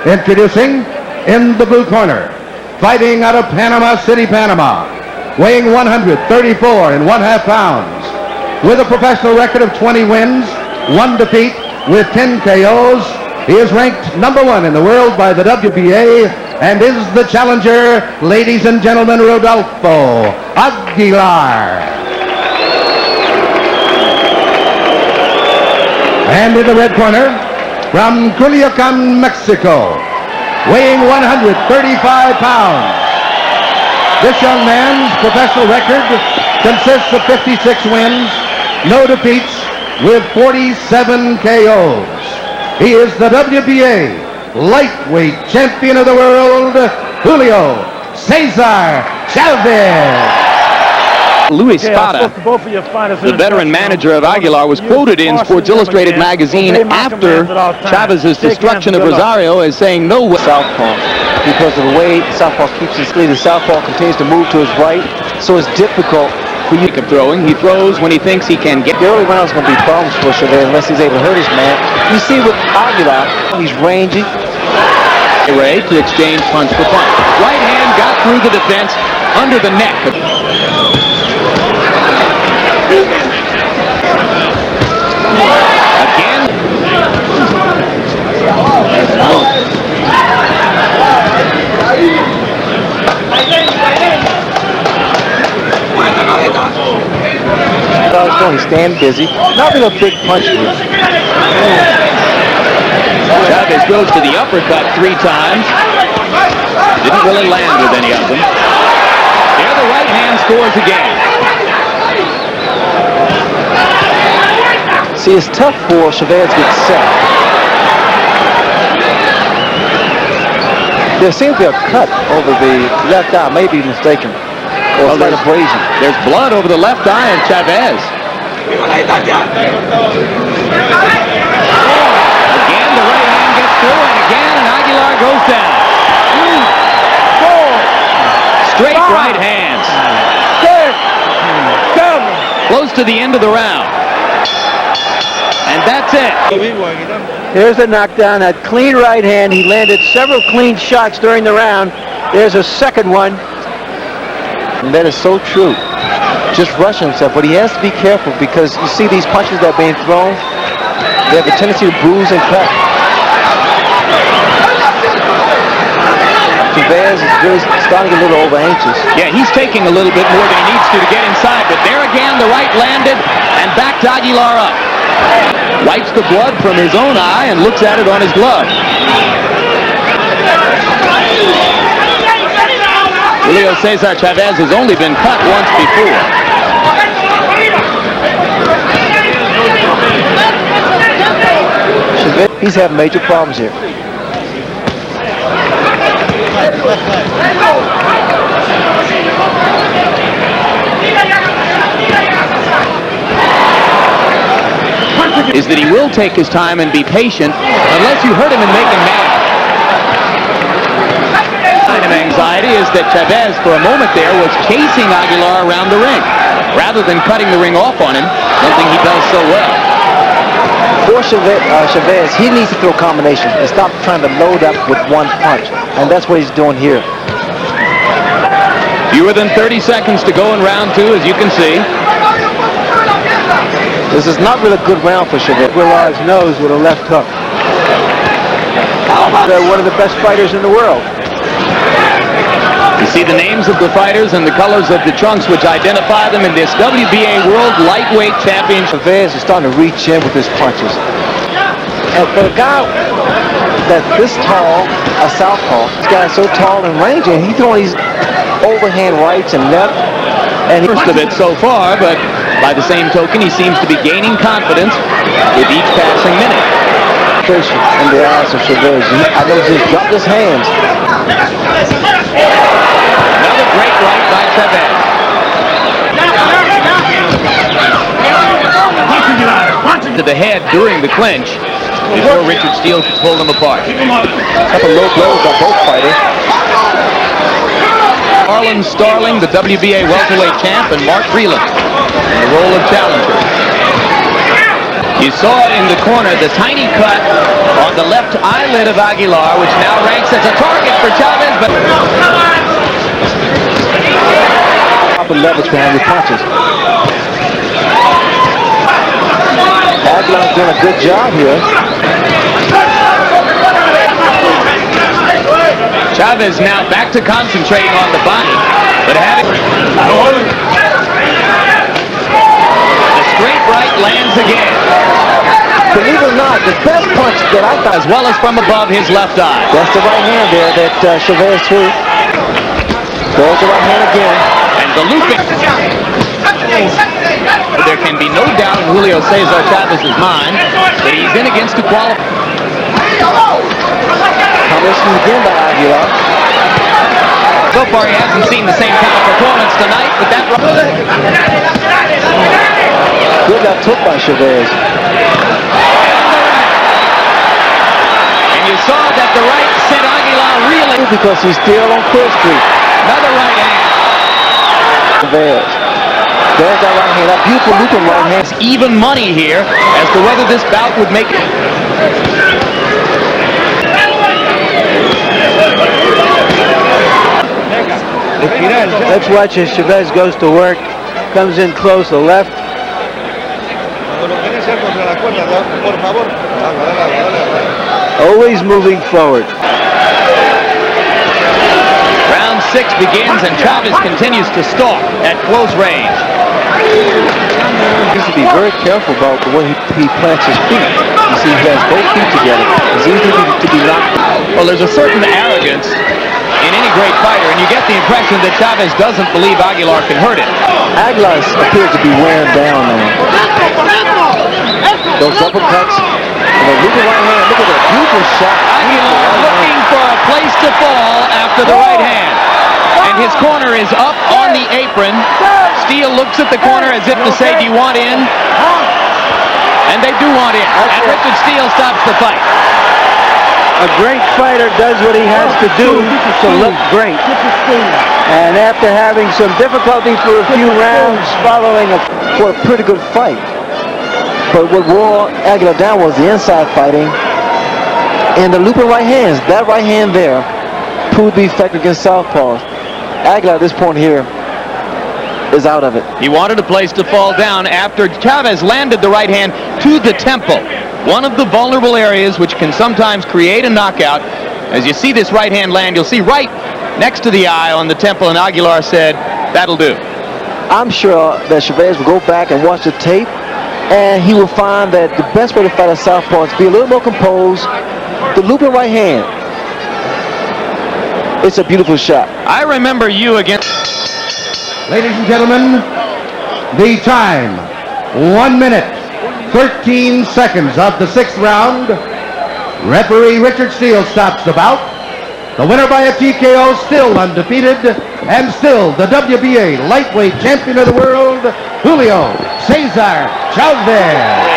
Introducing in the blue corner, fighting out of Panama City, Panama, weighing 134 1/2 pounds, with a professional record of 20 wins, 1 defeat, with 10 KOs. He is ranked #1 in the world by the WBA and is the challenger, ladies and gentlemen, Rodolfo Aguilar. And in the red corner, from Culiacan, Mexico, weighing 135 pounds. This young man's professional record consists of 56 wins, no defeats, with 47 KOs. He is the WBA lightweight champion of the world, Julio Cesar Chavez. Luis Spada, the veteran manager of Aguilar, was quoted in Sports Illustrated magazine after Chavez's destruction of Rosario as saying no way. Southpaw, because of the way Southpaw keeps his lead, the Southpaw continues to move to his right, so it's difficult for you. Throwing, he throws when he thinks he can get. The early rounds going to be problems for Chavez unless he's able to hurt his man. You see with Aguilar, he's rangy. Ray to exchange punch for punch. Right hand got through the defense under the neck. Again. He's staying busy. Not being a big punch here. Chavez goes to the uppercut 3 times. Didn't really land with any of them. There the right hand scores again. See, it's tough for Chavez to get set. There seems to be a cut over the left eye, maybe mistaken. Or a slight abrasion. There's blood over the left eye of Chavez. Again, the right hand gets through, and again, and Aguilar goes down. 3, 4. Straight right hands. 6, 7. Close to the end of the round. And that's it. Here's the knockdown, that clean right hand. He landed several clean shots during the round. There's a second one. And that is so true. Just rushing himself, but he has to be careful because you see these punches that are being thrown, they have a tendency to bruise and cut. Chavez is really starting to get a little over anxious. Yeah, he's taking a little bit more than he needs to get inside, but there again, the right landed, and back to Aguilar up. Wipes the blood from his own eye and looks at it on his glove. Julio Cesar Chavez has only been cut once before. Chavez, he's having major problems here. Is that he will take his time and be patient unless you hurt him and make him mad. Kind of anxiety is that Chavez for a moment there was chasing Aguilar around the ring rather than cutting the ring off on him, something he does so well. For Chavez, he needs to throw combinations and stop trying to load up with one punch, and that's what he's doing here. Fewer than 30 seconds to go in round 2, as you can see. This is not really a good round for Chavez. Aguilar's nose with a left hook. They're one of the best fighters in the world. You see the names of the fighters and the colors of the trunks which identify them in this WBA World Lightweight Championship. Chavez is starting to reach in with his punches. And for a guy that's this tall, a southpaw, this guy's so tall and rangy, and he's throwing these overhand rights and left. And First of it so far, but by the same token, he seems to be gaining confidence with each passing minute. In the eyes of Chavez, I know he's dropped his hands. Another great right by Chavez. To the head during the clinch before Richard Steele could pull them apart. A couple low blows by both fighters. Arlen Starling, the WBA welterweight champ, and Mark Freeland in the role of challenger. You saw in the corner the tiny cut on the left eyelid of Aguilar, which now ranks as a target for Chavez, but proper leverage behind your punches. Aguilar's doing a good job here. Chavez now back to concentrating on the body, but having the straight right lands again. Believe it or not, the best punch that I got, as well as from above his left eye. That's the right hand there that Chavez threw. There's the right hand again. And the looping. There can be no doubt in Julio Cesar Chavez's mind that he's in against a qualifier. Combination again by Aguilar. So far he hasn't seen the same kind of performance tonight, but that... Good got took by Chavez. And you saw that the right sent Aguilar reeling. Because he's still on Quill Street. Another right hand. Chavez. There's that right hand, that beautiful looping right hand. It's even money here as to whether this bout would make it. Let's watch as Chavez goes to work. Comes in close to the left. Always moving forward. Round 6 begins and Chavez continues to stalk at close range. He needs to be very careful about the way he plants his feet. You see, he has both feet together. It's easy to be knocked. Well, there's a certain arrogance in any great fighter, and you get the impression that Chavez doesn't believe Aguilar can hurt him. Aguilar appears to be wearing down now. Those uppercuts, and the looping right hand. Look at that beautiful shot. Aguilar looking for a place to fall after the right hand. And his corner is up on the apron. Steele looks at the corner as if to say, do you want in? And they do want in. And Richard Steele stops the fight. A great fighter does what he has to do to look great. And after having some difficulty for a few rounds following for a pretty good fight. But what wore Aguilar down was the inside fighting and the looping right hands. That right hand there proved to be effective against southpaws. Aguilar at this point here is out of it. He wanted a place to fall down after Chavez landed the right hand to the temple. One of the vulnerable areas which can sometimes create a knockout. As you see this right hand land, you'll see right next to the eye on the temple, and Aguilar said, that'll do. I'm sure that Chavez will go back and watch the tape, and he will find that the best way to fight a southpaw is to be a little more composed. The looping right hand. It's a beautiful shot. I remember you against... Ladies and gentlemen, the time, 1 minute, 13 seconds of the 6th round. Referee Richard Steele stops the bout. The winner by a TKO, still undefeated, and still the WBA lightweight champion of the world, Julio Cesar Chavez.